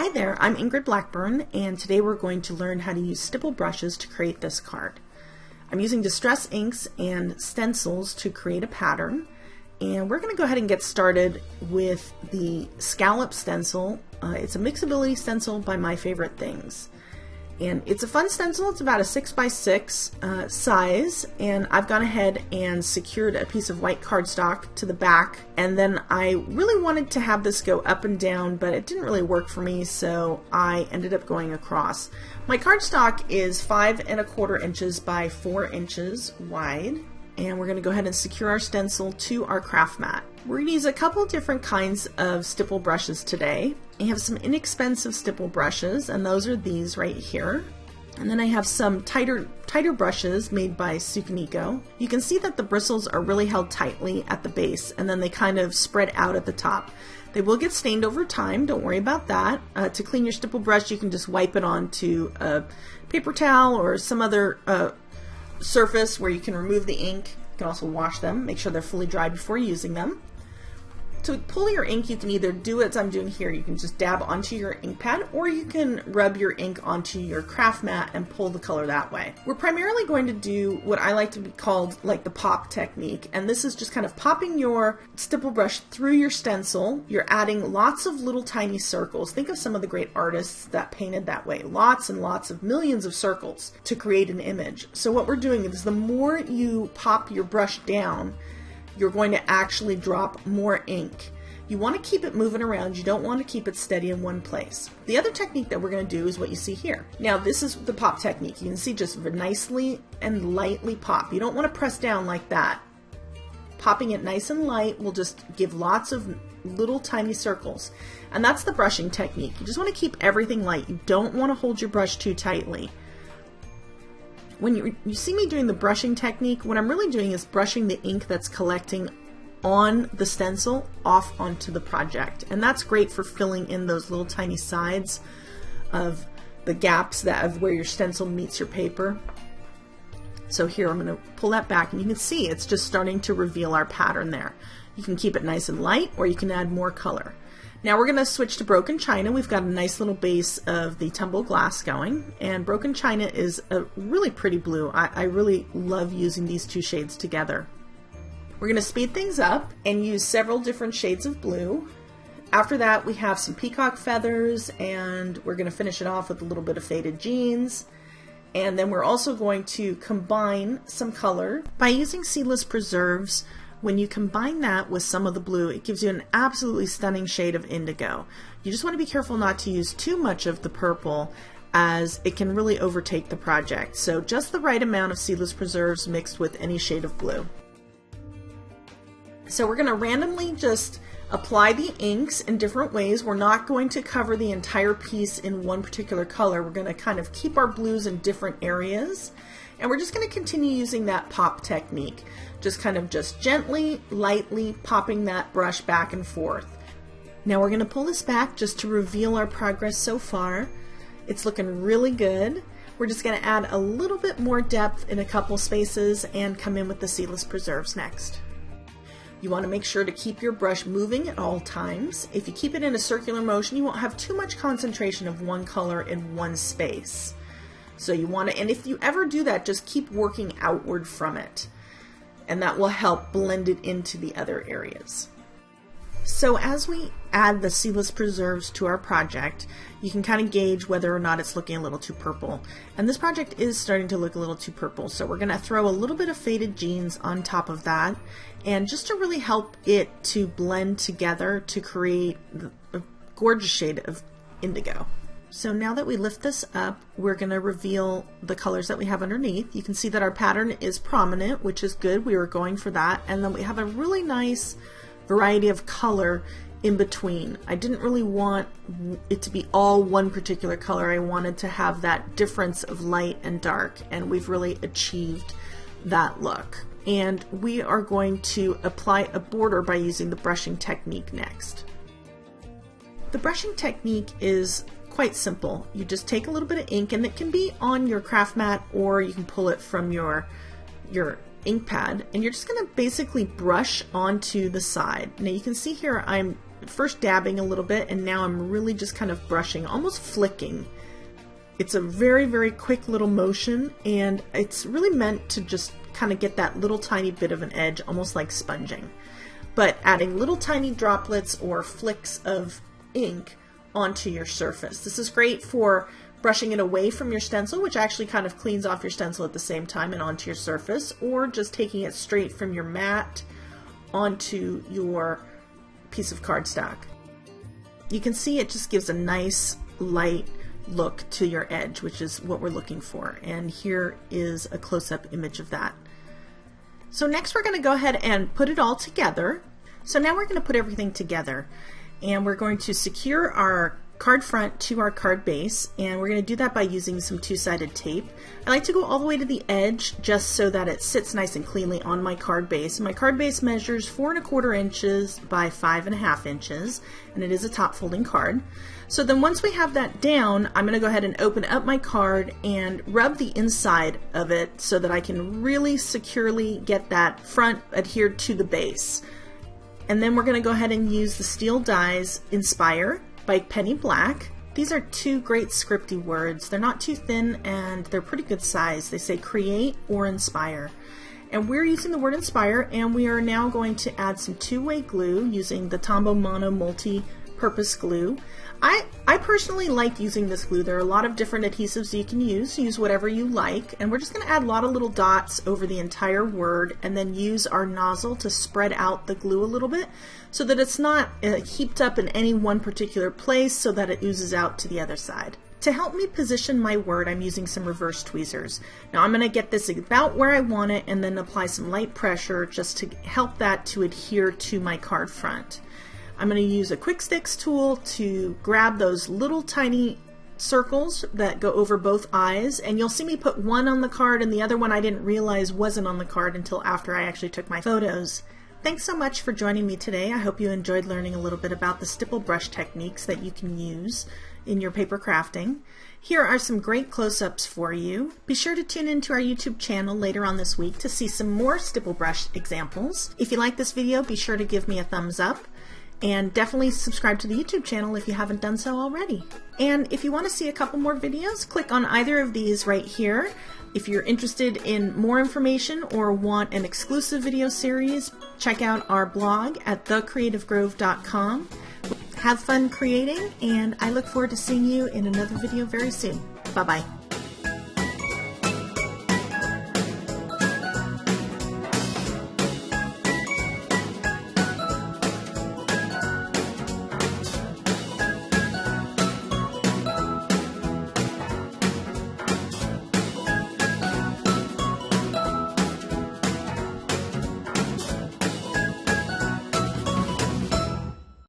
Hi there, I'm Ingrid Blackburn, and today we're going to learn how to use stipple brushes to create this card. I'm using distress inks and stencils to create a pattern, and we're going to go ahead and get started with the Scallop Stencil. It's a mixability stencil by My Favorite Things. And it's a fun stencil. It's about a 6x6 size, and I've gone ahead and secured a piece of white cardstock to the back, and then I really wanted to have this go up and down, but it didn't really work for me, so I ended up going across. My cardstock is 5¼ inches by 4 inches wide, and we're going to go ahead and secure our stencil to our craft mat. We're going to use a couple different kinds of stipple brushes today. I have some inexpensive stipple brushes, and those are these right here. And then I have some tighter brushes made by Sukaniko. You can see that the bristles are really held tightly at the base, and then they kind of spread out at the top. They will get stained over time, don't worry about that. To clean your stipple brush, you can just wipe it onto a paper towel or some other surface where you can remove the ink. You can also wash them, make sure they're fully dry before using them. To pull your ink, you can either do as I'm doing here. You can just dab onto your ink pad, or you can rub your ink onto your craft mat and pull the color that way. We're primarily going to do what I like to be called like the pop technique, and this is just kind of popping your stipple brush through your stencil. You're adding lots of little tiny circles. Think of some of the great artists that painted that way. Lots and lots of millions of circles to create an image. So what we're doing is the more you pop your brush down, you're going to actually drop more ink. You want to keep it moving around. You don't want to keep it steady in one place. The other technique that we're going to do is what you see here. Now this is the pop technique. You can see just nicely and lightly pop. You don't want to press down like that. Popping it nice and light will just give lots of little tiny circles. And that's the brushing technique. You just want to keep everything light. You don't want to hold your brush too tightly. When you see me doing the brushing technique, what I'm really doing is brushing the ink that's collecting on the stencil off onto the project. And that's great for filling in those little tiny sides of the gaps of where your stencil meets your paper. So here I'm going to pull that back, and you can see it's just starting to reveal our pattern there. You can keep it nice and light, or you can add more color. Now we're going to switch to broken china. We've got a nice little base of the tumbled glass going, and broken china is a really pretty blue. I really love using these two shades together. We're going to speed things up and use several different shades of blue. After that, we have some peacock feathers, and we're going to finish it off with a little bit of faded jeans. And then we're also going to combine some color by using seedless preserves. When you combine that with some of the blue, it gives you an absolutely stunning shade of indigo. You just want to be careful not to use too much of the purple, as it can really overtake the project. So just the right amount of seedless preserves mixed with any shade of blue. So we're going to randomly just apply the inks in different ways. We're not going to cover the entire piece in one particular color. We're going to kind of keep our blues in different areas. And we're just going to continue using that pop technique. Just kind of just gently, lightly popping that brush back and forth. Now we're going to pull this back just to reveal our progress so far. It's looking really good. We're just going to add a little bit more depth in a couple spaces and come in with the seedless preserves next. You want to make sure to keep your brush moving at all times. If you keep it in a circular motion, you won't have too much concentration of one color in one space. So you want to, and if you ever do that, just keep working outward from it, and that will help blend it into the other areas. So as we add the seedless preserves to our project, you can kind of gauge whether or not it's looking a little too purple. And this project is starting to look a little too purple, so we're going to throw a little bit of faded jeans on top of that, and just to really help it to blend together to create a gorgeous shade of indigo. So now that we lift this up, we're going to reveal the colors that we have underneath. You can see that our pattern is prominent, which is good. We were going for that. And then we have a really nice variety of color in between. I didn't really want it to be all one particular color. I wanted to have that difference of light and dark, and we've really achieved that look. And we are going to apply a border by using the brushing technique next. The brushing technique is quite simple. You just take a little bit of ink, and it can be on your craft mat, or you can pull it from your ink pad, and you're just going to basically brush onto the side. Now you can see here I'm first dabbing a little bit, and now I'm really just kind of brushing, almost flicking. It's a very, very quick little motion, and it's really meant to just kind of get that little tiny bit of an edge, almost like sponging. But adding little tiny droplets or flicks of ink onto your surface. This is great for brushing it away from your stencil, which actually kind of cleans off your stencil at the same time, and onto your surface, or just taking it straight from your mat onto your piece of cardstock. You can see it just gives a nice light look to your edge, which is what we're looking for. And here is a close-up image of that. So next we're going to go ahead and put it all together. So now we're going to put everything together, and we're going to secure our card front to our card base, and we're going to do that by using some two-sided tape. I like to go all the way to the edge just so that it sits nice and cleanly on my card base. My card base measures 4¼ inches by 5½ inches, and it is a top folding card. So then once we have that down, I'm going to go ahead and open up my card and rub the inside of it so that I can really securely get that front adhered to the base. And then we're going to go ahead and use the steel dies Inspire by Penny Black. These are two great scripty words. They're not too thin, and they're pretty good size. They say create or inspire. And we're using the word inspire, and we are now going to add some two-way glue using the Tombow Mono multi-purpose glue. I personally like using this glue. There are a lot of different adhesives you can use whatever you like, and we're just going to add a lot of little dots over the entire word, and then use our nozzle to spread out the glue a little bit so that it's not heaped up in any one particular place, so that it oozes out to the other side. To help me position my word, I'm using some reverse tweezers. Now I'm going to get this about where I want it, and then apply some light pressure just to help that to adhere to my card front. I'm going to use a quick sticks tool to grab those little tiny circles that go over both eyes, and you'll see me put one on the card, and the other one I didn't realize wasn't on the card until after I actually took my photos. Thanks so much for joining me today. I hope you enjoyed learning a little bit about the stipple brush techniques that you can use in your paper crafting. Here are some great close-ups for you. Be sure to tune into our YouTube channel later on this week to see some more stipple brush examples. If you like this video, be sure to give me a thumbs up. And definitely subscribe to the YouTube channel if you haven't done so already. And if you want to see a couple more videos, click on either of these right here. If you're interested in more information or want an exclusive video series, check out our blog at thecreativegrove.com. Have fun creating, and I look forward to seeing you in another video very soon. Bye-bye.